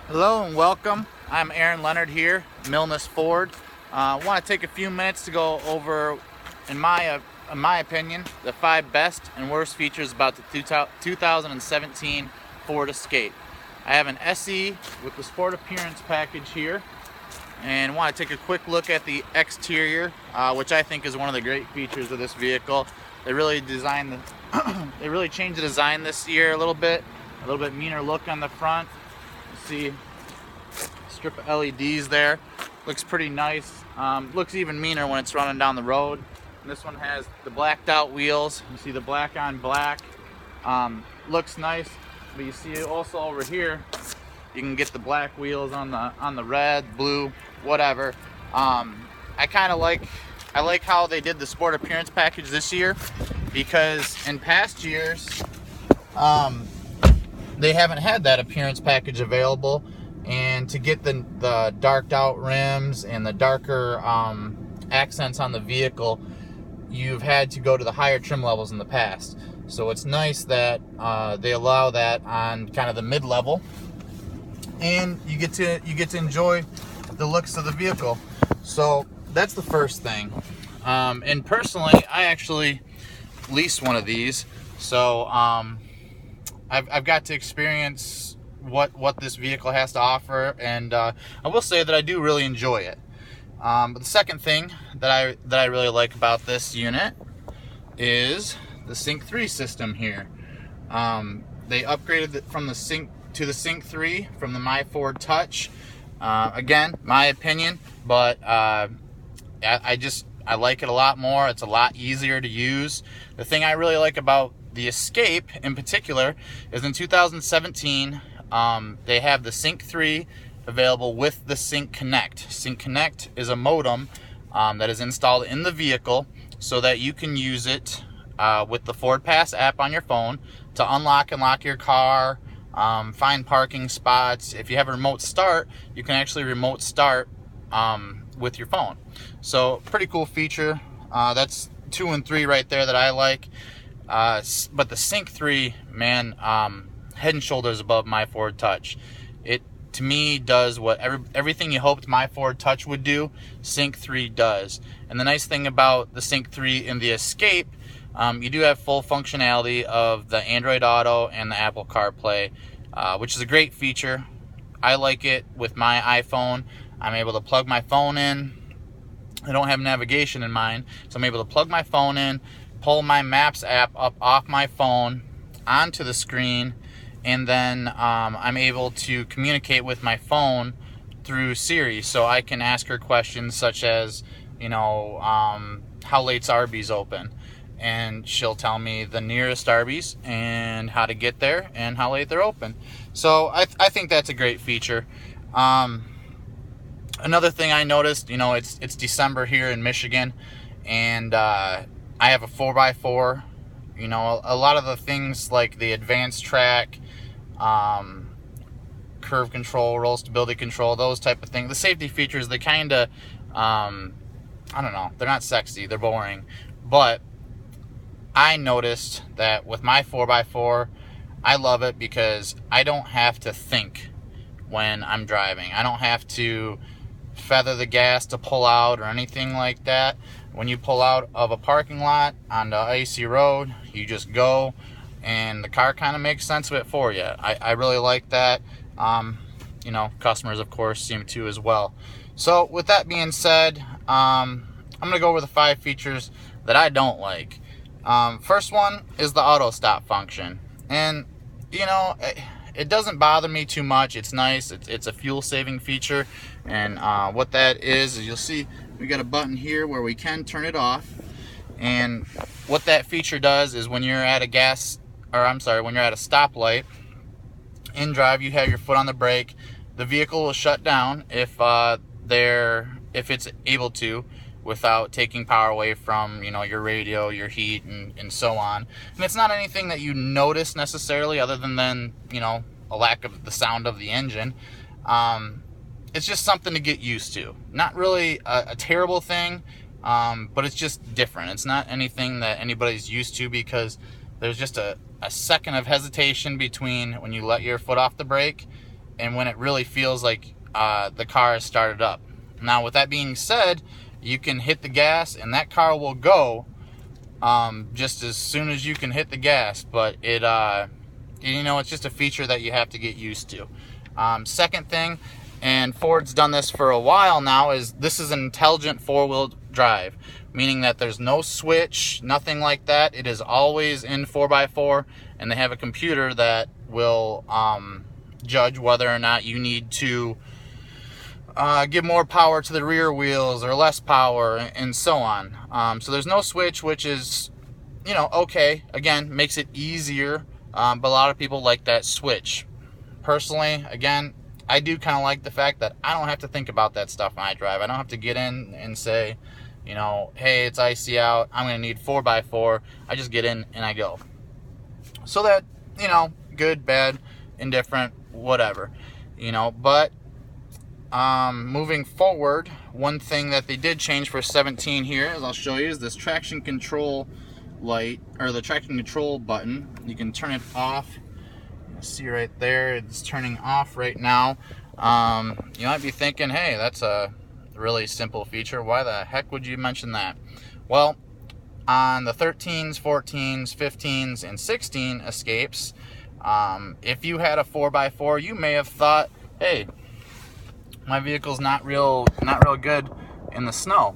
Hello and welcome. I'm Leonard here, Milnes Ford. I want to take a few minutes to go over, in my opinion, the 5 best and worst features about the 2017 Ford Escape. I have an SE with the Sport Appearance package here, and want to take a quick look at the exterior, which I think is one of the great features of this vehicle. They really they really changed the design this year a little bit meaner look on the front. See strip of LEDs there, looks pretty nice. Looks even meaner when it's running down the road. And this one has the blacked out wheels. You see the black on black. Looks nice, but you see also over here you can get the black wheels on the red, blue, whatever. I like how they did the Sport Appearance package this year, because in past years they haven't had that appearance package available, and to get the darked out rims and the darker accents on the vehicle, you've had to go to the higher trim levels in the past. So it's nice that they allow that on kind of the mid-level, and you get to enjoy the looks of the vehicle. So that's the first thing. And personally, I actually leased one of these, so I've got to experience what this vehicle has to offer, and I will say that I do really enjoy it. But the second thing that I really like about this unit is the Sync 3 system here. They upgraded from the Sync to the Sync 3 from the My Ford Touch. Again, my opinion, but I like it a lot more. It's a lot easier to use. The thing I really like about the Escape in particular is in 2017 they have the Sync 3 available with the Sync Connect. Sync Connect is a modem that is installed in the vehicle so that you can use it with the Ford Pass app on your phone to unlock and lock your car, find parking spots. If you have a remote start, you can actually remote start with your phone. So pretty cool feature. That's 2 and 3 right there that I like. But the Sync 3, man, head and shoulders above My Ford Touch. It, to me, does what everything you hoped My Ford Touch would do, Sync 3 does. And the nice thing about the Sync 3 in the Escape, you do have full functionality of the Android Auto and the Apple CarPlay, which is a great feature. I like it with my iPhone. I'm able to plug my phone in. I don't have navigation in mine, so I'm able to plug my phone in, pull my Maps app up off my phone onto the screen, and then I'm able to communicate with my phone through Siri, so I can ask her questions such as, how late's Arby's open, and she'll tell me the nearest Arby's and how to get there and how late they're open. So I think that's a great feature. Another thing I noticed, it's December here in Michigan, and I have a 4x4. A lot of the things like the advanced track, curve control, roll stability control, those type of things. The safety features, they kind of, I don't know, they're not sexy, they're boring. But I noticed that with my 4x4, I love it because I don't have to think when I'm driving. I don't have to feather the gas to pull out or anything like that. When you pull out of a parking lot on the icy road, you just go, and the car kind of makes sense of it for you. I really like that. Customers, of course, seem to as well. So with that being said, I'm going to go over the 5 features that I don't like. First one is the auto stop function. And, it doesn't bother me too much. It's nice. It's a fuel-saving feature. And what that is you'll see we got a button here where we can turn it off. And what that feature does is when you're at a stoplight, in drive, you have your foot on the brake. The vehicle will shut down if it's able to, without taking power away from your radio, your heat, and so on. And it's not anything that you notice necessarily, other than a lack of the sound of the engine. It's just something to get used to. Not really a terrible thing, but it's just different. It's not anything that anybody's used to, because there's just a second of hesitation between when you let your foot off the brake and when it really feels like the car is started up. Now, with that being said, you can hit the gas and that car will go just as soon as you can hit the gas, but it it's just a feature that you have to get used to. Second thing, and Ford's done this for a while now, is this is an intelligent four-wheel drive, meaning that there's no switch, nothing like that. It is always in 4x4, and they have a computer that will judge whether or not you need to give more power to the rear wheels or less power, and so on. So there's no switch, which is, okay. Again, makes it easier, but a lot of people like that switch. Personally, again, I do kind of like the fact that I don't have to think about that stuff when I drive. I don't have to get in and say, hey, it's icy out, I'm going to need 4x4. I just get in and I go. So that, good, bad, indifferent, whatever, but moving forward, one thing that they did change for 17 here, as I'll show you, is this traction control light, or the traction control button. You can turn it off. See right there, it's turning off right now. You might be thinking, hey, that's a really simple feature. Why the heck would you mention that? Well, on the 13s, 14s, 15s, and 16 Escapes, if you had a 4x4, you may have thought, hey, my vehicle's not real good in the snow.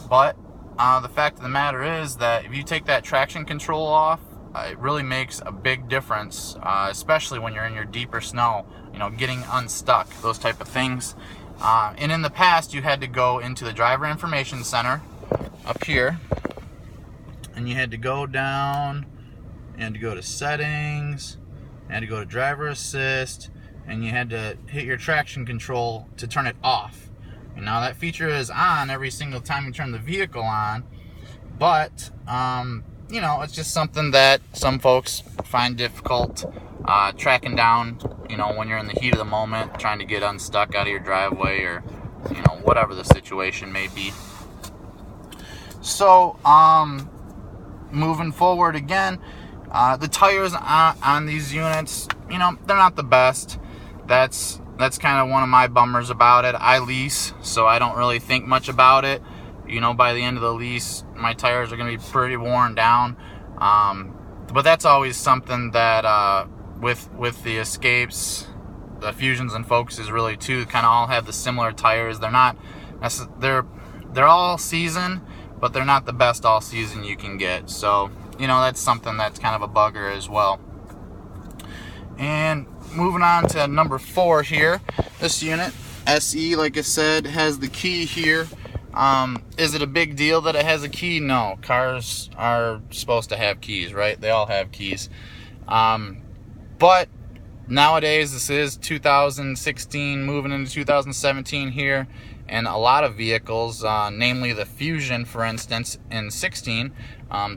But the fact of the matter is that if you take that traction control off, it really makes a big difference, especially when you're in your deeper snow, getting unstuck, those type of things. And in the past, you had to go into the driver information center up here, and you had to go down, and to go to settings, and to go to driver assist, and you had to hit your traction control to turn it off. And now that feature is on every single time you turn the vehicle on, but it's just something that some folks find difficult tracking down, when you're in the heat of the moment, trying to get unstuck out of your driveway, or, whatever the situation may be. So, moving forward again, the tires on these units, they're not the best. That's kind of one of my bummers about it. I lease, so I don't really think much about it. By the end of the lease, my tires are going to be pretty worn down. But that's always something that with the Escapes, the Fusions and Focuses really too, kind of all have the similar tires. They're all season, but they're not the best all season you can get. So that's something that's kind of a bugger as well. And moving on to number 4 here, this unit SE, like I said, has the key here. Is it a big deal that it has a key? No. Cars are supposed to have keys, right? They all have keys. But nowadays, this is 2016, moving into 2017 here, and a lot of vehicles, namely the Fusion, for instance, in 16,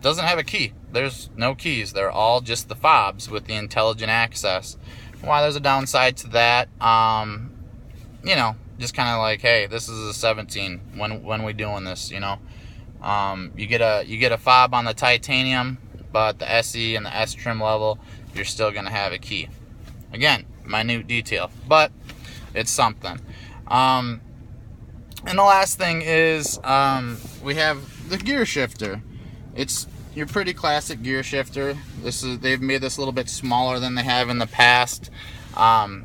doesn't have a key. There's no keys. They're all just the fobs with the intelligent access. Why there's a downside to that, just kind of like, hey, this is a 17. When we doing this, you get a fob on the titanium, but the SE and the S trim level, you're still gonna have a key. Again, minute detail, but it's something. And the last thing is we have the gear shifter. It's your pretty classic gear shifter. They've made this a little bit smaller than they have in the past, and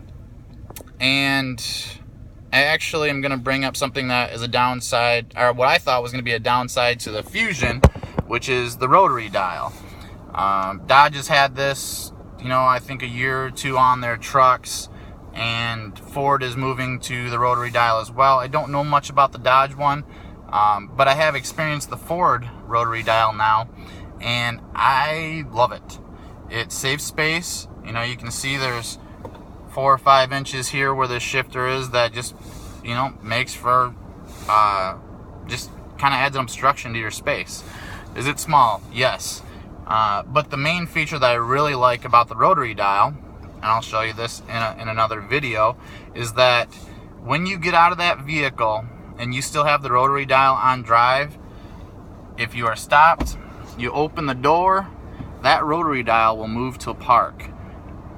I actually am going to bring up something that is a downside, or what I thought was going to be a downside to the Fusion, which is the Rotary Dial. Dodge has had this, I think a year or two on their trucks, and Ford is moving to the Rotary Dial as well. I don't know much about the Dodge one, but I have experienced the Ford Rotary Dial now, and I love it. It saves space. You can see there's 4 or 5 inches here where the shifter is, that just makes for just kind of adds an obstruction to your space. Is it small? Yes. But the main feature that I really like about the Rotary Dial, and I'll show you this in another video, is that when you get out of that vehicle and you still have the Rotary Dial on drive, if you are stopped, you open the door, that Rotary Dial will move to park.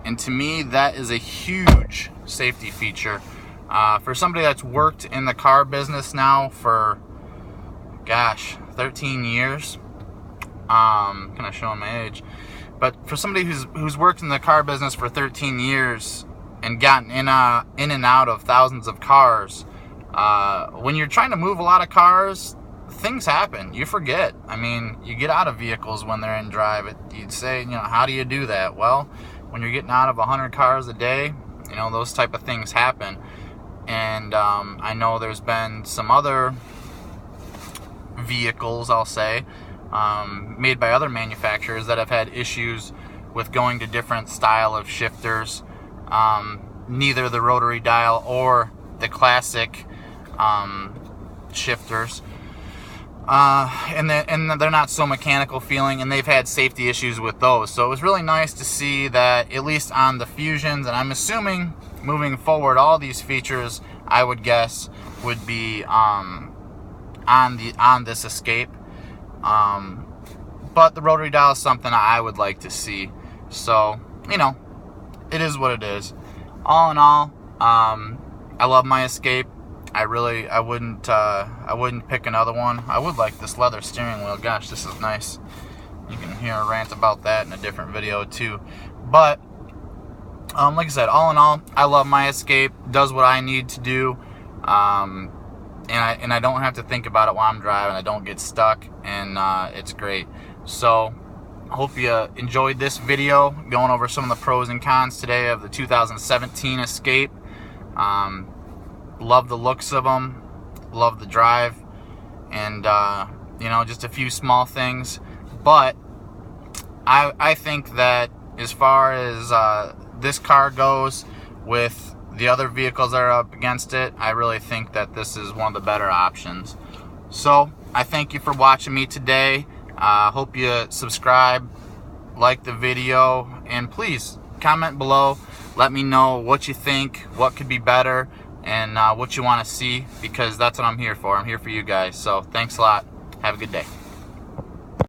And to me, that is a huge safety feature. For somebody that's worked in the car business now for, gosh, 13 years, kind of showing my age, but for somebody who's worked in the car business for 13 years and gotten in and out of thousands of cars, when you're trying to move a lot of cars, things happen. You forget. I mean, you get out of vehicles when they're in drive. You'd say, you know, how do you do that? Well, when you're getting out of 100 cars a day, you know, those type of things happen. And I know there's been some other vehicles, I'll say, made by other manufacturers that have had issues with going to different style of shifters. Neither the rotary dial or the classic shifters. And they're not so mechanical feeling, and they've had safety issues with those. So it was really nice to see that, at least on the Fusions, and I'm assuming moving forward, all these features, I would guess, would be on this Escape. But the rotary dial is something I would like to see. So, you know, it is what it is. All in all, I love my Escape. I wouldn't pick another one. I would like this leather steering wheel. Gosh, this is nice. You can hear a rant about that in a different video too. But like I said, all in all, I love my Escape. Does what I need to do, and I don't have to think about it while I'm driving. I don't get stuck, and it's great. So I hope you enjoyed this video, going over some of the pros and cons today of the 2017 Escape. Love the looks of them, love the drive, and you know, just a few small things. But I think that as far as this car goes, with the other vehicles that are up against it, I really think that this is one of the better options. So I thank you for watching me today. Hope you subscribe, like the video, and please comment below. Let me know what you think, what could be better, and what you want to see, because that's what I'm here for. I'm here for you guys. So thanks a lot. Have a good day.